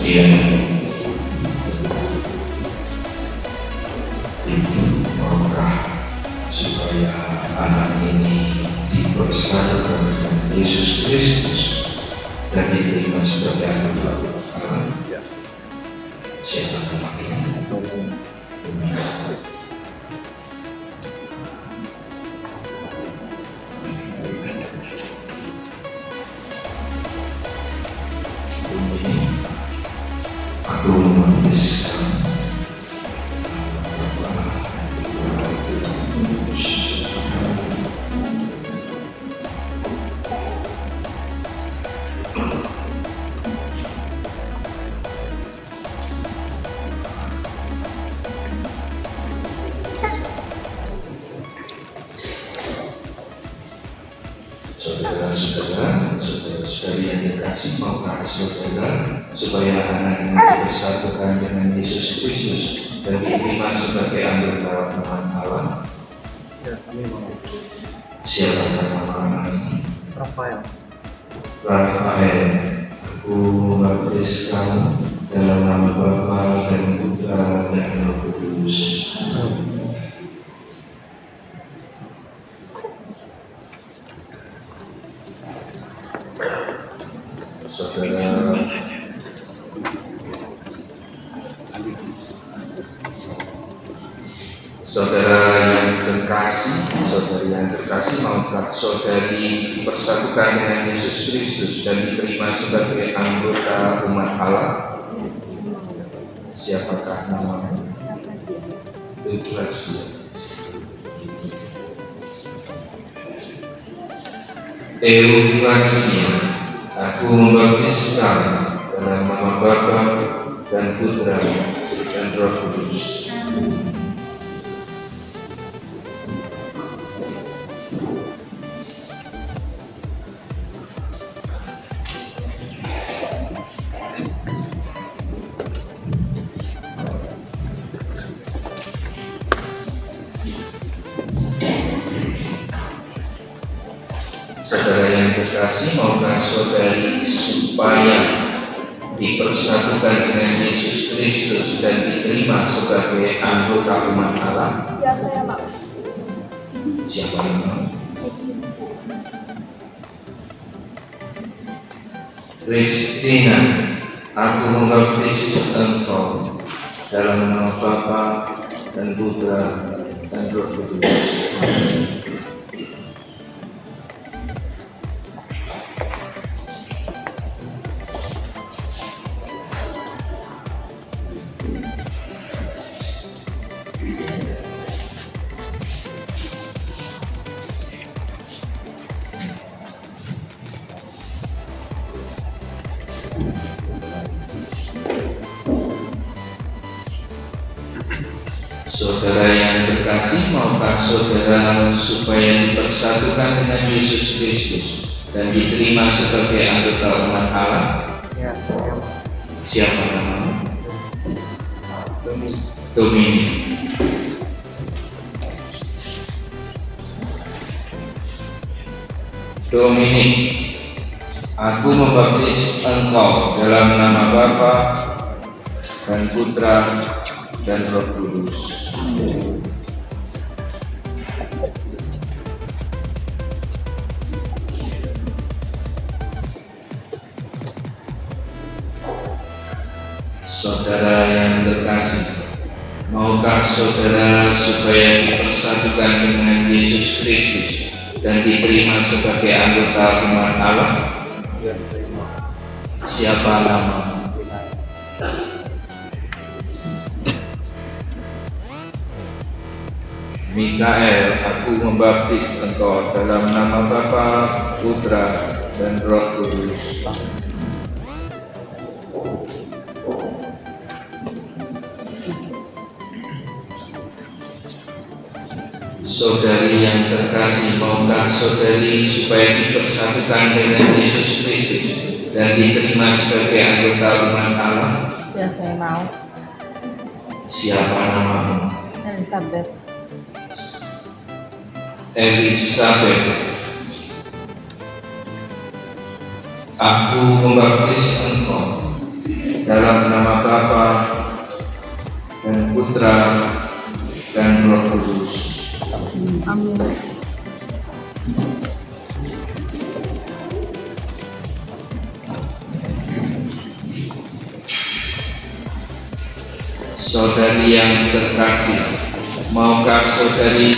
Iya, itu maukah supaya anak ini dipersatukan dengan Yesus Kristus dan diterima sebagai anak Allah? Siapa namanya? Aku membaptiskan saudara-saudari yang dikasih, maukah saudara supaya anak ini dipersatukan dengan Yesus Kristus dan diterima sebagai anggota umat Allah? Siapa nama anak ini? Rafael. Rafael. Aku membaptis kamu dalam nama Bapa dan Putra dan Roh Kudus. Saudari yang terkasih, maukah saudari dipersatukan dengan Yesus Kristus dan diterima sebagai anggota umat Allah? Siapakah namanya? Eufrasia. Eufrasia, aku membaptis kamu dalam nama Bapa dan Putra dan Roh Kudus. Saudara yang terkasih, maukah saudari supaya dipersatukan dengan Yesus Kristus dan diterima sebagai anggota umat Allah? Ya, saya mau. Siapa yang mau? Kristina, aku membaptis engkau dalam nama Bapa dan Putra dan Roh Kudus. Saudara yang terkasih, maukah saudara supaya dipersatukan dengan Yesus Kristus dan diterima sebagai anggota umat Allah? Ya, saya mau. Siapa namanya? Dominik. Dominik. Dominik, aku membaptis engkau dalam nama Bapa dan Putra dan Roh Kudus. Saudara yang terkasih, maukah saudara supaya dipersatukan dengan Yesus Kristus dan diterima sebagai anggota umat Allah? Ya, saya mau. Siapa nama? Mikael, aku membaptis engkau dalam nama Bapa, Putra, dan Roh Kudus. Saudari yang terkasih, maukah saudari supaya dipersatukan dengan Yesus Kristus dan diterima sebagai anggota umat Allah? Ya, saya mau. Siapa namamu? Elizabeth. Elizabeth, aku membaptis engkau dalam nama Bapa dan Putra dan Roh Kudus. Amin. Saudari yang terkasih, maukah saudari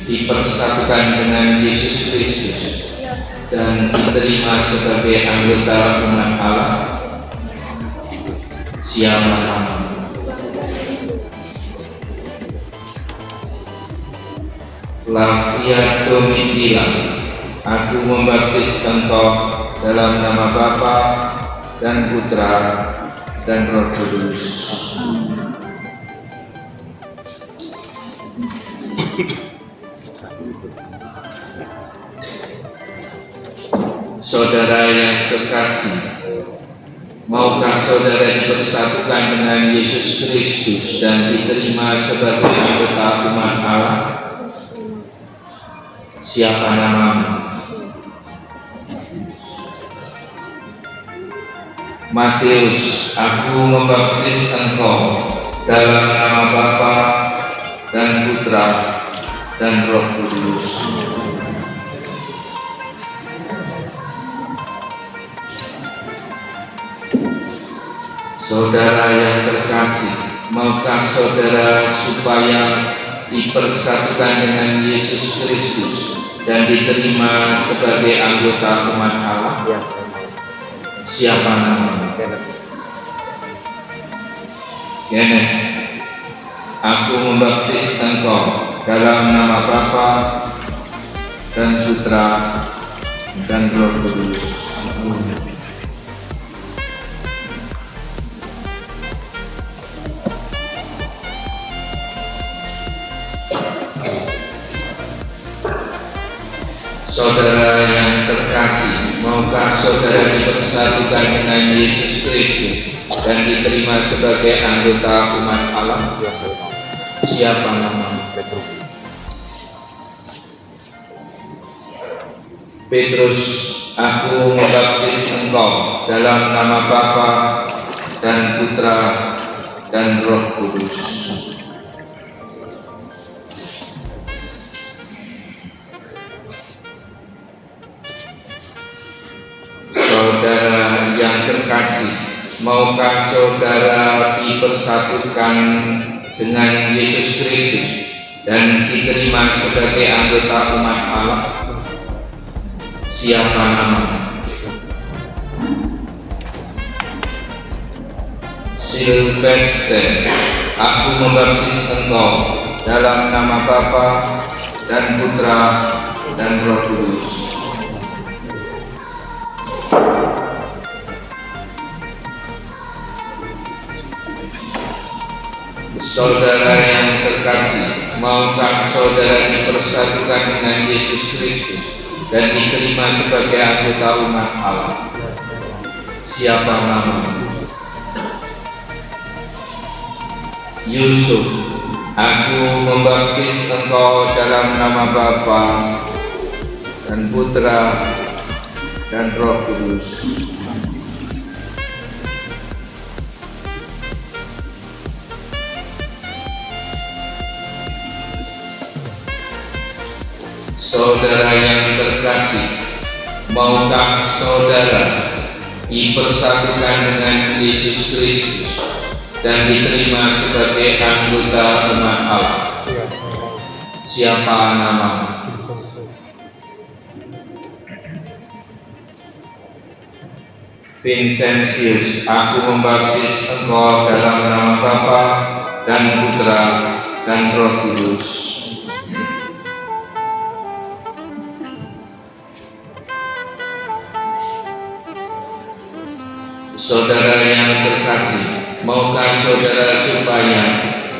dipersatukan dengan Yesus Kristus dan diterima sebagai anggota umat Allah? Siapa nama? Flavia Domitila, aku membaptis engkau dalam nama Bapa dan Putra dan Roh Kudus. Saudara yang terkasih, maukah saudara dipersatukan dengan Yesus Kristus dan diterima sebagai anggota umat Allah? Siapa namamu? Matius, aku membaptis engkau dalam nama Bapa dan Putra dan Roh Kudus. Saudara yang terkasih, maukah saudara supaya dipersatukan dengan Yesus Kristus dan diterima sebagai anggota umat Allah? Ya, Siapa namamu? Kenneth, aku membaptis engkau dalam nama Bapa dan Putra dan Roh Kudus. Saudara yang terkasih, maukah saudara dipersatukan dengan Yesus Kristus dan diterima sebagai anggota umat Allah? Siapa namamu? Petrus, aku membaptis engkau dalam nama Bapa dan Putra dan Roh Kudus. Saudara yang terkasih, maukah saudara dipersatukan dengan Yesus Kristus dan diterima sebagai anggota umat Allah? Siapa namamu? Silvester, aku membaptis engkau dalam nama Bapa dan Putra dan Roh Kudus. Saudara yang terkasih, maukah saudara dipersatukan dengan Yesus Kristus dan diterima sebagai anggota umat Allah? Siapa namamu? Yusuf, aku membaptis engkau dalam nama Bapa dan Putra dan Roh Kudus. Saudara yang terkasih, maukah saudara dipersatukan dengan Yesus Kristus dan diterima sebagai anggota umat Allah? Siapa namamu? Vincentius, aku membaptis engkau dalam nama Bapa dan Putra dan Roh Kudus. Saudara yang terkasih, maukah saudara supaya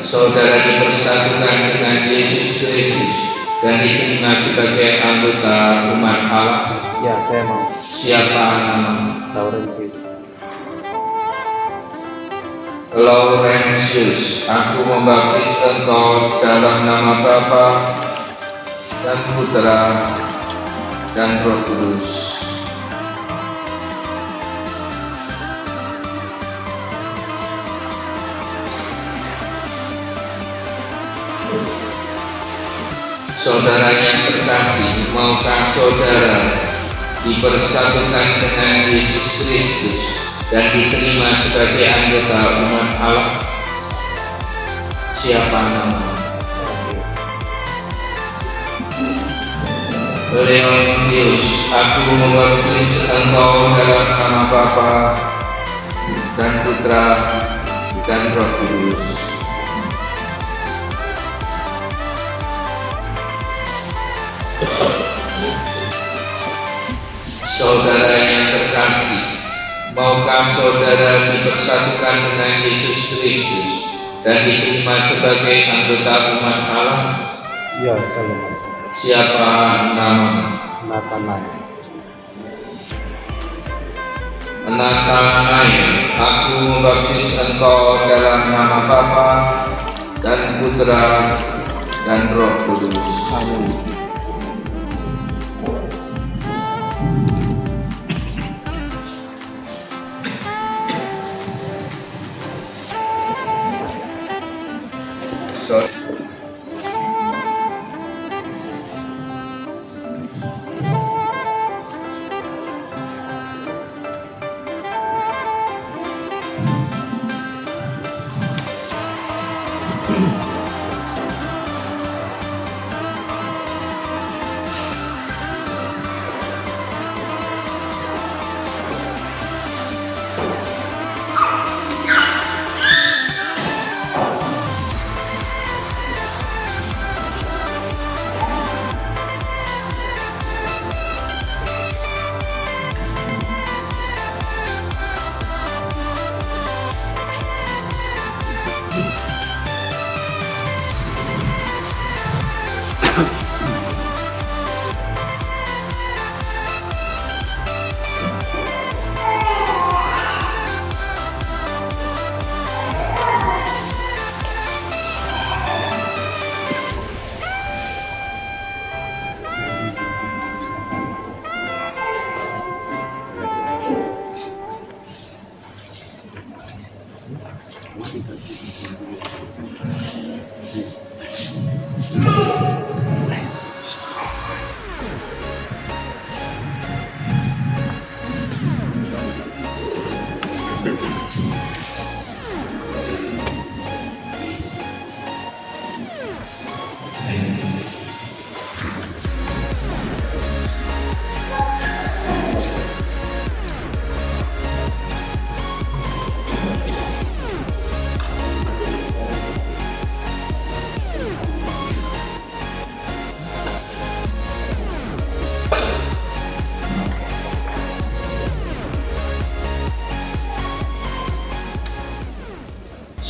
saudara dipersatukan dengan Yesus Kristus dan diterima sebagai anggota umat Allah? ya, saya mau. Siapa namamu? Laurentius, aku membaptis engkau dalam nama Bapa dan Putra dan Roh Kudus. saudara yang terkasih, maukah saudara dipersatukan dengan Yesus Kristus dan diterima sebagai anggota umat Allah? Siapa nama? Leontius, aku membaptis engkau dalam nama Bapa dan Putra dan Roh Kudus. Saudara yang terkasih, maukah saudara dipersatukan dengan Yesus Kristus dan diterima sebagai anggota umat Allah? Ya, salam. Siapa nama? Nathanael. Nathanael, aku membaptis engkau dalam nama Bapa dan Putra dan Roh Kudus. Amin.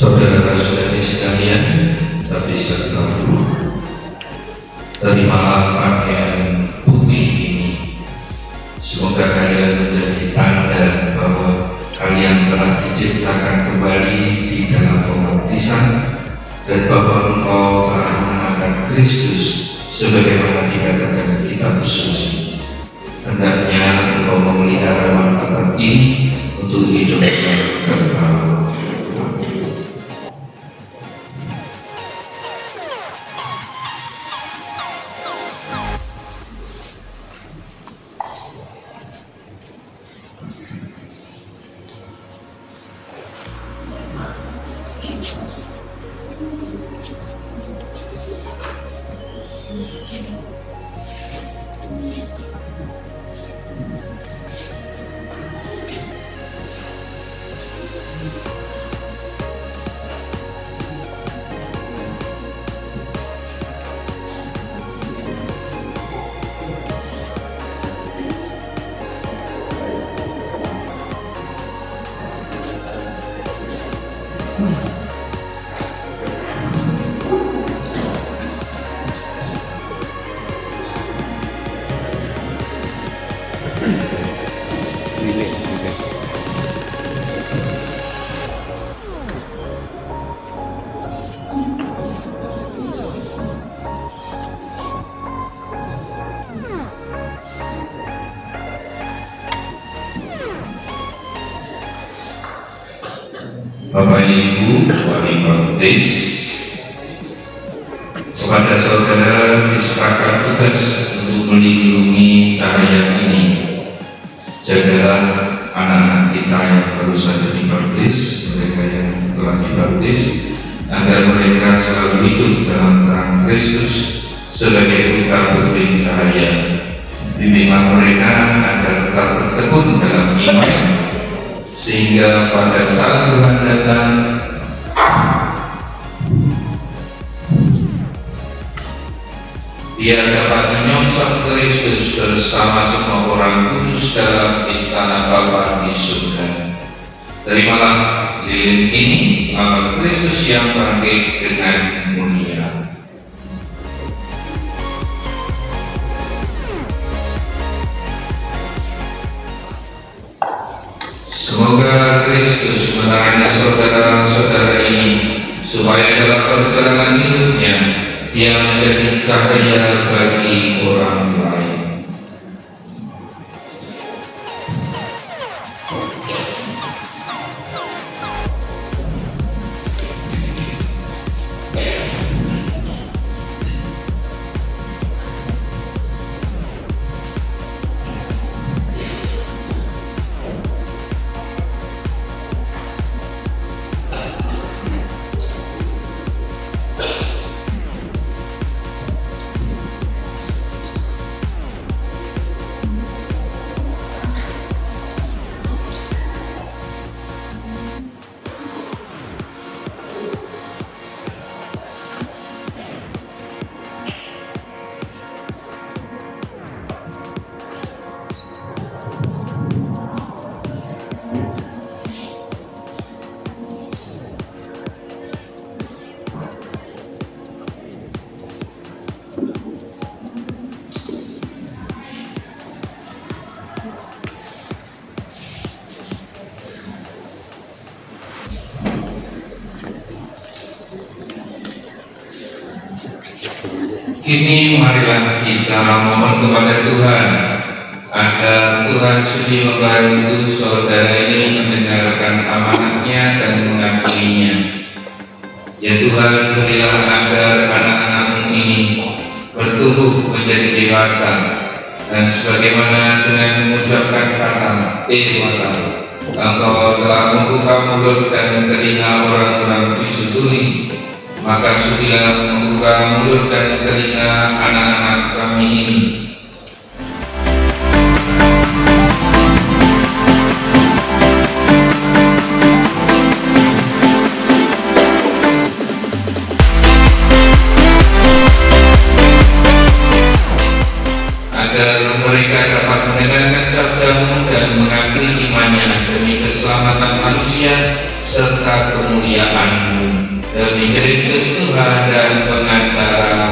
Saudara-saudari sekalian, tapi serta terimalah pakaian putih ini. Semoga kalian menjadi tanda bahwa kalian telah diciptakan kembali di dalam pembaptisan dan bahwa engkau telah mengenalkan Kristus sebagaimana dikatakan kitab suci. Hendaknya engkau memelihara martabat ini untuk hidup yang kekal. Bapak Ibu wali baptis, Kepada saudara diserahkan tugas untuk melindungi cahaya ini. Jagalah anak-anak kita yang baru saja dibaptis, mereka yang telah dibaptis, agar mereka selalu hidup dalam terang Kristus sebagai putra putri cahaya. Bimbinglah mereka agar tetap bertekun dalam iman, sehingga pada saat Tuhan datang, Dia dapat menyongsong Kristus bersama semua orang kudus dalam istana Bapa di surga. Terimalah lilin ini, amal Kristus yang bangkit dengan mulia. Semoga Kristus menerangi saudara-saudara ini, supaya dalam perjalanan hidupnya Dia menjadi cahaya bagi orang lain. Kini marilah kita memohon kepada Tuhan agar Tuhan sudi membantu saudara ini mendengarkan amanatnya dan mengabdinya. Ya Tuhan, berilah agar anak-anak ini bertumbuh menjadi dewasa, dan sebagaimana dengan mengucapkan kata Dewata, Engkau telah membuka mulut dan telinga orang-orang bisu tuli, maka sudilah membuka mulut dan telinga anak-anak kami ini. Agar mereka dapat mendengarkan sabdamu dan mengabdi imannya demi keselamatan manusia serta kemuliaan-Mu. Demi Kristus Tuhan dan Pengantara